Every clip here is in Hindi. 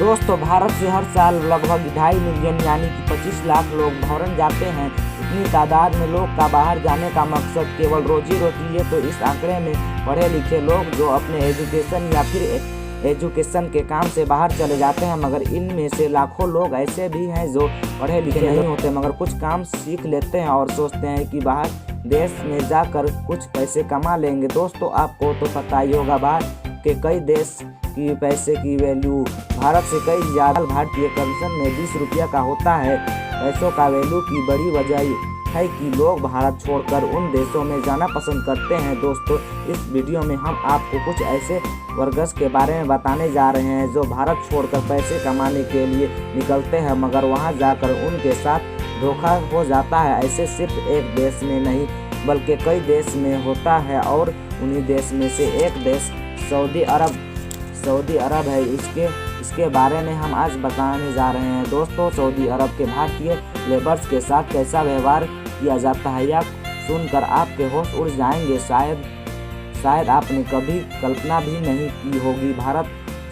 दोस्तों भारत से हर साल लगभग 2.5 मिलियन यानी कि 25 लाख लोग फॉरेन जाते हैं। इतनी तादाद में लोग का बाहर जाने का मकसद केवल रोजी रोटी है, तो इस आंकड़े में पढ़े लिखे लोग जो अपने एजुकेशन या फिर एजुकेशन के काम से बाहर चले जाते हैं, मगर इनमें से लाखों लोग ऐसे भी हैं जो पढ़े लिखे नहीं होते मगर कुछ काम सीख लेते हैं और सोचते हैं कि बाहर देश में जाकर कुछ पैसे कमा लेंगे। दोस्तों आपको तो पता ही होगा बाहर के कई देश की पैसे की वैल्यू भारत से कई ज़्यादा। भारतीय करेंसी में 20 रुपया का होता है। पैसों का वैल्यू की बड़ी वजह है कि लोग भारत छोड़कर उन देशों में जाना पसंद करते हैं। दोस्तों इस वीडियो में हम आपको कुछ ऐसे वर्कर्स के बारे में बताने जा रहे हैं जो भारत छोड़कर पैसे कमाने के लिए निकलते हैं, मगर वहां जाकर उनके साथ धोखा हो जाता है। ऐसे सिर्फ एक देश में नहीं बल्कि कई देश में होता है और उन्हीं देश में से एक देश सऊदी अरब है। इसके बारे में हम आज बताने जा रहे हैं। दोस्तों सऊदी अरब के भारतीय लेबर्स के साथ कैसा व्यवहार किया जाता है यह सुनकर आपके होश उड़ जाएंगे। शायद आपने कभी कल्पना भी नहीं की होगी भारत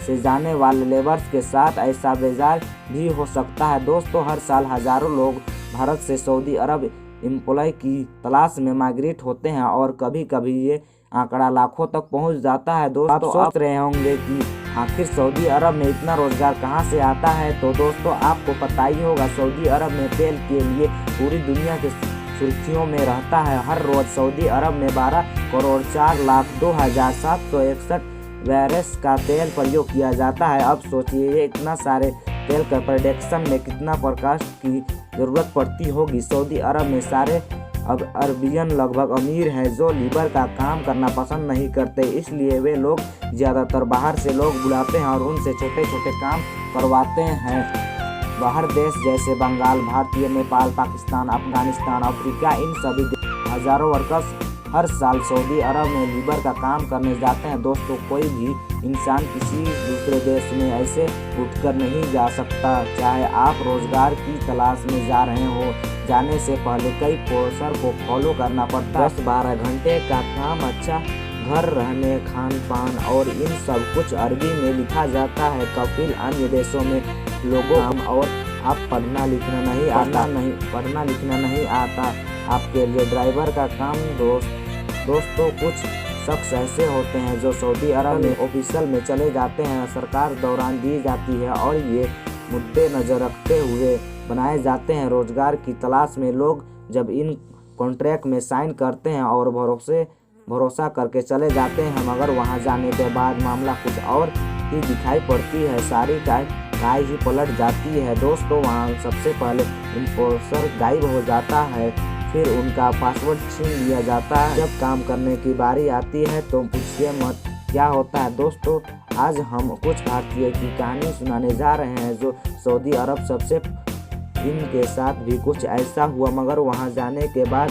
से जाने वाले लेबर्स के साथ ऐसा व्यवहार भी हो सकता है। दोस्तों हर साल हजारों लोग भारत से सऊदी अरब एम्प्लॉय की तलाश में माइग्रेट होते हैं और कभी कभी ये आंकड़ा लाखों तक पहुंच जाता है। दोस्तों आप सोच रहे होंगे कि आखिर सऊदी अरब में इतना रोजगार कहां से आता है, तो दोस्तों आपको पता ही होगा सऊदी अरब में तेल के लिए पूरी दुनिया के सुर्खियों में रहता है। हर रोज सऊदी अरब में 12,04,02,761 बैरल्स का तेल प्रयोग किया जाता है। अब सोचिए ये इतना सारे तेल का प्रोडक्शन में कितना प्रकाश की जरूरत पड़ती होगी। सऊदी अरब में सारे अब अरबियन लगभग अमीर हैं जो लीबर का काम करना पसंद नहीं करते, इसलिए वे लोग ज़्यादातर बाहर से लोग बुलाते हैं और उनसे छोटे छोटे काम करवाते हैं। बाहर देश जैसे बंगाल, भारतीय, नेपाल, पाकिस्तान, अफगानिस्तान, अफ्रीका, इन सभी हजारों वर्कर्स हर साल सऊदी अरब में लीबर का काम करने जाते हैं। दोस्तों कोई भी इंसान किसी दूसरे देश में ऐसे उठकर नहीं जा सकता। चाहे आप रोजगार की तलाश में जा रहे हो, जाने से पहले कई प्रोसेस को फॉलो करना पड़ता है। 10-12 घंटे का काम, अच्छा घर, रहने, खान पान और इन सब कुछ अरबी में लिखा जाता है। कफिल अन्य देशों में लोगों और आप पढ़ना लिखना नहीं आता आपके लिए ड्राइवर का काम। दोस्तों कुछ शख्स ऐसे होते हैं जो सऊदी अरब में ऑफिशियल में चले जाते हैं, सरकार दौरान दी जाती है और ये मुद्दे नज़र रखते हुए बनाए जाते हैं। रोजगार की तलाश में लोग जब इन कॉन्ट्रैक्ट में साइन करते हैं और भरोसा करके चले जाते हैं, मगर वहां जाने के बाद मामला कुछ और ही दिखाई पड़ती है। सारी राय ही पलट जाती है। दोस्तों वहां सबसे पहले इम्पोर्टर गायब हो जाता है, फिर उनका पासवर्ड छीन लिया जाता है। जब काम करने की बारी आती है तो पूछिए मत क्या होता है। दोस्तों आज हम कुछ भारतीय की कहानी सुनाने जा रहे हैं जो सऊदी अरब सबसे इनके साथ भी कुछ ऐसा हुआ, मगर वहां जाने के बाद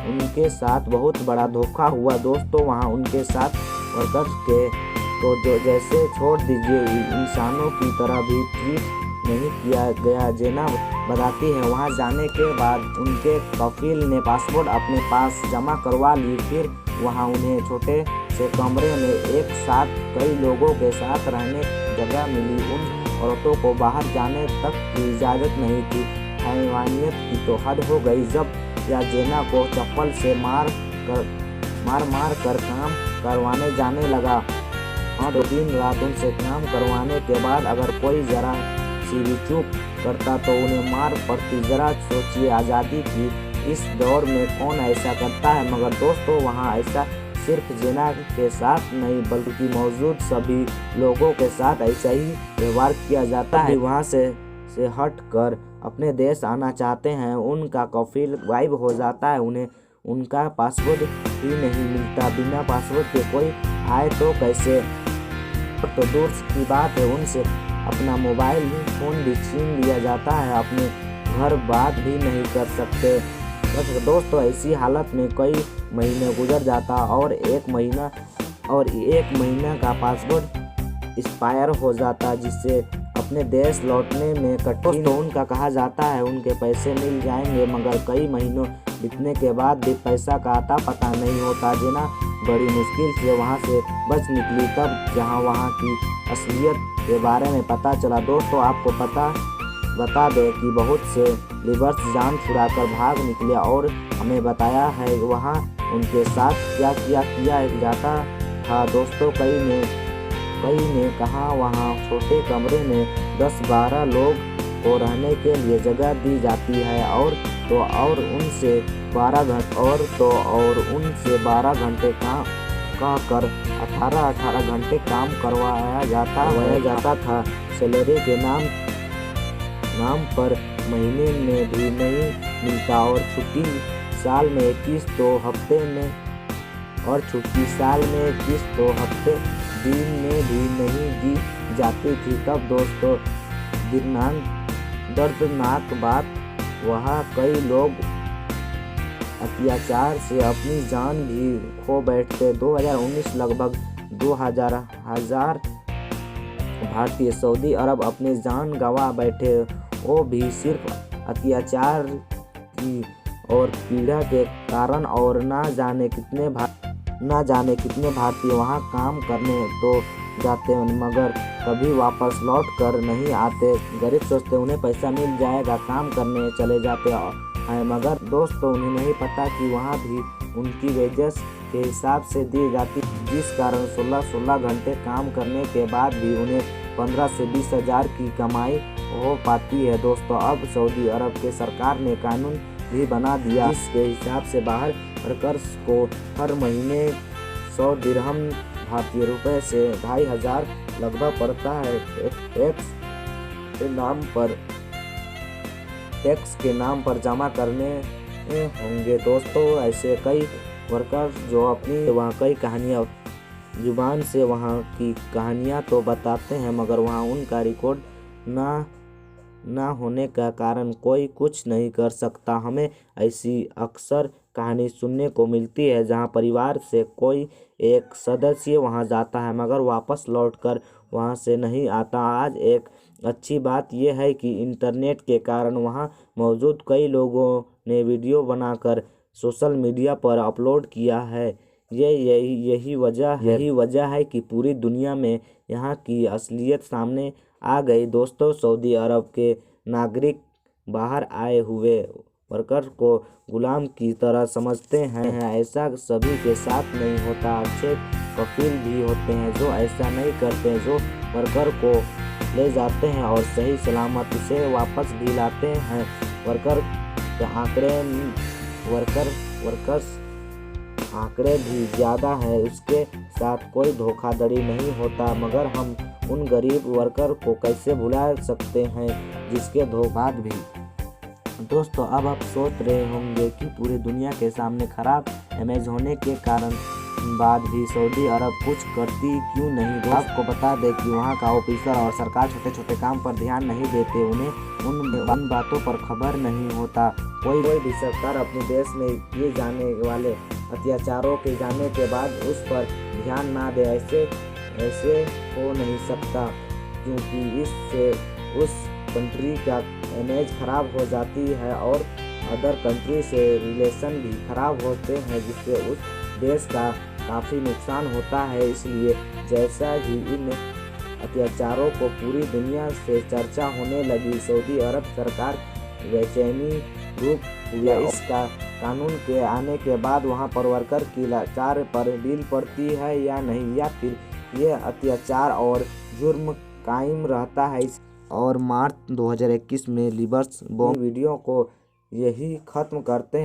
उनके साथ बहुत बड़ा धोखा हुआ। दोस्तों वहां उनके साथ वर्कर्स के तो जो जैसे छोड़ दीजिए इंसानों की तरह भी ट्रीट नहीं किया गया। जेना बताती है वहां जाने के बाद उनके कफिल ने पासपोर्ट अपने पास जमा करवा ली, फिर वहां उन्हें छोटे से कमरे में एक साथ कई लोगों के साथ रहने जगह मिली। उन औरतों को बाहर जाने तक की इजाज़त नहीं थी। हैवानियत की तो हद हो गई जब या जेना को चप्पल से मार कर काम करवाने जाने लगा। हाँ 2 दिन रात उनसे काम करवाने के बाद अगर कोई जरा सी भी चूक करता तो उन्हें मार पड़ती। जरा सोचिए आज़ादी की इस दौर में कौन ऐसा करता है। मगर दोस्तों वहाँ ऐसा सिर्फ जेना के साथ नहीं बल्कि मौजूद सभी लोगों के साथ ऐसा ही व्यवहार किया जाता है। वहाँ से हट कर अपने देश आना चाहते हैं, उनका कफिल गायब हो जाता है, उन्हें उनका पासवर्ड ही नहीं मिलता। बिना पासवर्ड के कोई आए तो कैसे, तो दूर की बात है उनसे अपना मोबाइल फ़ोन भी छीन लिया जाता है, अपने घर बात भी नहीं कर सकते। दोस्तों ऐसी हालत में कई महीने गुजर जाता और एक महीना का पासपोर्ट एक्सपायर हो जाता, जिससे अपने देश लौटने में कठिन। तो उनका कहा जाता है उनके पैसे मिल जाएंगे, मगर कई महीनों बीतने के बाद भी पैसा का आता पता नहीं होता। जेना बड़ी मुश्किल से वहां से बच निकली। तब जहां वहां की असलियत के बारे में पता चला। दोस्तों आपको बता दें कि बहुत से लीबर्स जान छुड़ाकर भाग निकले और हमें बताया है वहां उनके साथ क्या किया जाता था। दोस्तों कई ने कहा वहां छोटे कमरे में 10-12 लोग को रहने के लिए जगह दी जाती है और उनसे 12 घंटे काम कर 18 घंटे काम करवाया जाता था। सैलरी के नाम पर महीने में भी नहीं मिलता और छुट्टी साल में 21 तो हफ्ते दिन में भी नहीं दी जाती थी। तब दोस्तों दर्दनाक बात वहाँ कई लोग अत्याचार से अपनी जान भी खो बैठते। 2019 लगभग 2000 भारतीय सऊदी अरब अपनी जान गंवा बैठे, वो भी सिर्फ अत्याचार की और पीड़ा के कारण। और ना जाने कितने भारतीय वहाँ काम करने तो जाते मगर कभी वापस लौट कर नहीं आते। गरीब सोचते उन्हें पैसा मिल जाएगा, काम करने चले जाते हैं, मगर दोस्तों उन्हें नहीं पता कि वहाँ भी उनकी वेजेस के हिसाब से दी जाती, जिस कारण 16 घंटे काम करने के बाद भी उन्हें 15 से 20 हज़ार की कमाई हो पाती है। दोस्तों अब सऊदी अरब के सरकार ने कानून भी बना दिया, जिसके हिसाब से बाहर वर्कर्स को हर महीने 100 दिरहम भारतीय रुपए से 2500 लगभग पड़ता है। टैक्स के नाम पर जमा करने होंगे। दोस्तों ऐसे कई वर्कर्स जो अपनी वहाँ कई कहानियाँ जुबान से वहाँ की कहानियाँ तो बताते हैं, मगर वहाँ उनका रिकॉर्ड ना होने का कारण कोई कुछ नहीं कर सकता। हमें ऐसी अक्सर कहानी सुनने को मिलती है जहाँ परिवार से कोई एक सदस्य वहाँ जाता है मगर वापस लौटकर वहाँ से नहीं आता। आज एक अच्छी बात यह है कि इंटरनेट के कारण वहाँ मौजूद कई लोगों ने वीडियो बनाकर सोशल मीडिया पर अपलोड किया है। यही वजह है कि पूरी दुनिया में यहाँ की असलियत सामने आ गई। दोस्तों सऊदी अरब के नागरिक बाहर आए हुए वर्कर को गुलाम की तरह समझते हैं। ऐसा सभी के साथ नहीं होता। अच्छे कफील भी होते हैं जो ऐसा नहीं करते, जो वर्कर को ले जाते हैं और सही सलामत से वापस भी लाते हैं। वर्कर्स आंकड़े भी ज़्यादा है, उसके साथ कोई धोखाधड़ी नहीं होता, मगर हम उन गरीब वर्कर को कैसे भुला सकते हैं जिसके धोखा भी। दोस्तों अब आप सोच रहे होंगे कि पूरी दुनिया के सामने खराब इमेज होने के कारण बाद भी सऊदी अरब कुछ करती क्यों नहीं। आपको बता दें कि वहाँ का ऑफिसर और सरकार छोटे छोटे काम पर ध्यान नहीं देते, उन्हें उन बातों पर खबर नहीं होता। कोई भी सरकार अपने देश में किए जाने वाले अत्याचारों के जाने के बाद उस पर ध्यान ना दे, ऐसे हो नहीं सकता, क्योंकि इससे उस कंट्री का इमेज खराब हो जाती है और अदर कंट्री से रिलेशन भी खराब होते हैं, जिससे उस देश का काफ़ी नुकसान होता है। इसलिए जैसा ही इन अत्याचारों को पूरी दुनिया से चर्चा होने लगी, सऊदी अरब सरकार बेचैनी रूप हुआ। इसका कानून के आने के बाद वहां पर वर्कर की लाचार पर डील पड़ती है या नहीं, या फिर ये अत्याचार और जुर्म कायम रहता है। और मार्च 2021 में लीबर्स बॉम्ब वीडियो को यही खत्म करते हैं।